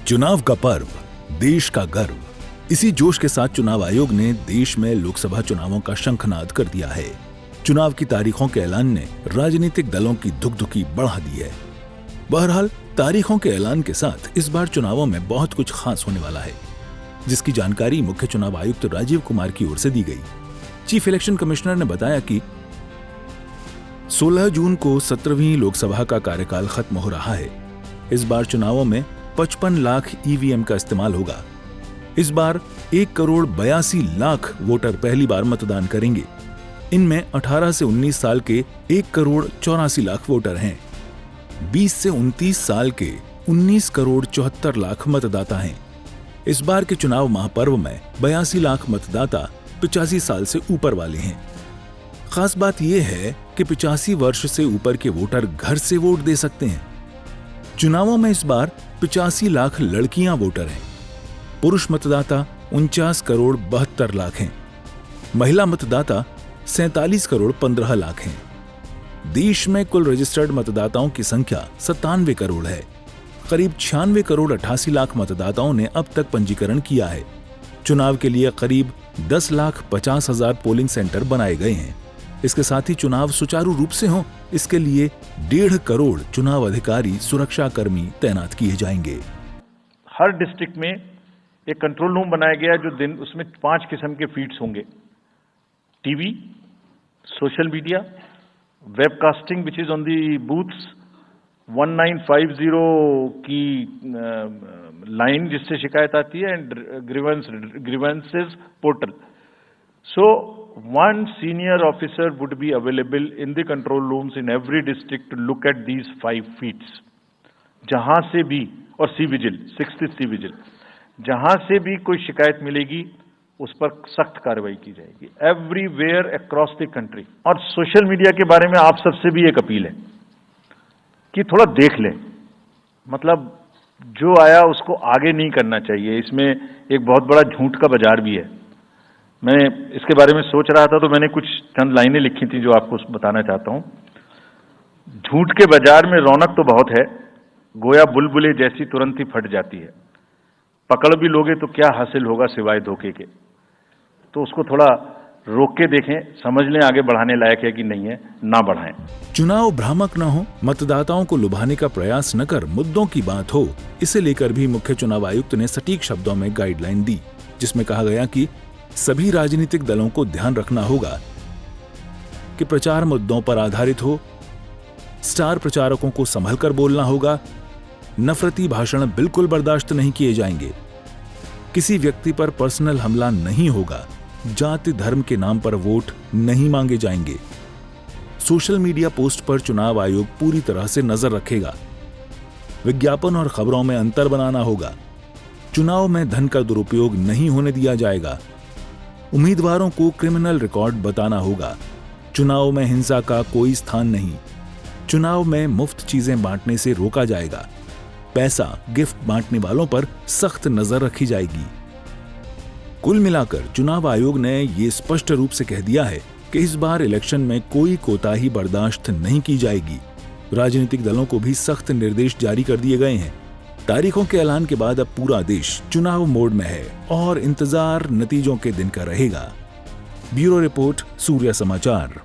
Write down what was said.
चुनाव का पर्व, देश का गर्व। इसी जोश के साथ चुनाव आयोग ने देश में लोकसभा चुनावों का शंखनाद कर दिया है। चुनाव की तारीखों के ऐलान ने राजनीतिक दलों की धुकधुकी बढ़ा दी है। बहरहाल तारीखों के ऐलान के साथ इस बार चुनावों में बहुत कुछ खास होने वाला है, जिसकी जानकारी मुख्य चुनाव आयुक्त राजीव कुमार की ओर से दी गई। चीफ इलेक्शन कमिश्नर ने बताया कि 16 जून को 17वीं लोकसभा का कार्यकाल खत्म हो रहा है। इस बार चुनावों में 55 लाख ईवीएम का इस्तेमाल होगा। इस बार 1,82,00,000 वोटर पहली बार मतदान करेंगे। इनमें 18 से 19 साल के 1,84,00,000 वोटर हैं। 20 से 29 साल के 19,74,00,000 मतदाता हैं। इस बार के चुनाव महापर्व में 82 लाख मतदाता 85 साल से ऊपर वाले हैं। खास बात यह है कि 85 वर्ष से ऊपर के वोटर घर से वोट दे सकते हैं। चुनावों में इस बार 85 लाख लड़कियां वोटर हैं। पुरुष मतदाता 49,72,00,000 हैं। महिला मतदाता 47,15,00,000 हैं। देश में कुल रजिस्टर्ड मतदाताओं की संख्या 97 करोड़ है। करीब 96,88,00,000 मतदाताओं ने अब तक पंजीकरण किया है। चुनाव के लिए करीब 10,50,000 पोलिंग सेंटर बनाए गए हैं। इसके साथ ही चुनाव सुचारू रूप से हो, इसके लिए 1.5 करोड़ चुनाव अधिकारी, सुरक्षा कर्मी तैनात किए जाएंगे। हर डिस्ट्रिक्ट में एक कंट्रोल रूम बनाया गया जो उसमें 5 किस्म के फीड्स होंगे। TV, social media, webcasting which is on the booths, 1950 की लाइन जिससे शिकायत आती है, and grievances portal. So one senior officer would be available in the control rooms in every district to look at these 5 feeds. जहां से भी, और C vigil, 6th C vigil, जहां से भी कोई शिकायत मिलेगी उस पर सख्त कार्रवाई की जाएगी, एवरीवेयर अक्रॉस द कंट्री। और सोशल मीडिया के बारे में आप सबसे भी एक अपील है कि थोड़ा देख लें, मतलब जो आया उसको आगे नहीं करना चाहिए। इसमें एक बहुत बड़ा झूठ का बाजार भी है। मैं इसके बारे में सोच रहा था तो मैंने कुछ चंद लाइनें लिखी थी जो आपको बताना चाहता हूं। झूठ के बाजार में रौनक तो बहुत है, गोया बुलबुले जैसी तुरंत ही फट जाती है। पकड़ भी लोगे तो क्या हासिल होगा सिवाय धोखे के। तो उसको थोड़ा रोक के देखें, समझ लें आगे बढ़ाने लायक है कि नहीं है, ना बढ़ाएं। चुनाव भ्रामक न हो, मतदाताओं को लुभाने का प्रयास न कर मुद्दों की बात हो, इसे लेकर भी मुख्य चुनाव आयुक्त ने सटीक शब्दों में गाइडलाइन दी, जिसमें कहा गया कि सभी राजनीतिक दलों को ध्यान रखना होगा कि प्रचार मुद्दों पर आधारित हो। स्टार प्रचारकों को संभल कर बोलना होगा। नफरती भाषण बिल्कुल बर्दाश्त नहीं किए जाएंगे। किसी व्यक्ति पर पर्सनल हमला नहीं होगा। जाति धर्म के नाम पर वोट नहीं मांगे जाएंगे। सोशल मीडिया पोस्ट पर चुनाव आयोग पूरी तरह से नजर रखेगा। विज्ञापन और खबरों में अंतर बनाना होगा। चुनाव में धन का दुरुपयोग नहीं होने दिया जाएगा। उम्मीदवारों को क्रिमिनल रिकॉर्ड बताना होगा। चुनाव में हिंसा का कोई स्थान नहीं। चुनाव में मुफ्त चीजें बांटने से रोका जाएगा। पैसा, गिफ्ट बांटने वालों पर सख्त नजर रखी जाएगी। कुल मिलाकर चुनाव आयोग ने ये स्पष्ट रूप से कह दिया है कि इस बार इलेक्शन में कोई कोताही बर्दाश्त नहीं की जाएगी। राजनीतिक दलों को भी सख्त निर्देश जारी कर दिए गए हैं। तारीखों के ऐलान के बाद अब पूरा देश चुनाव मोड में है और इंतजार नतीजों के दिन का रहेगा। ब्यूरो रिपोर्ट, सूर्य समाचार।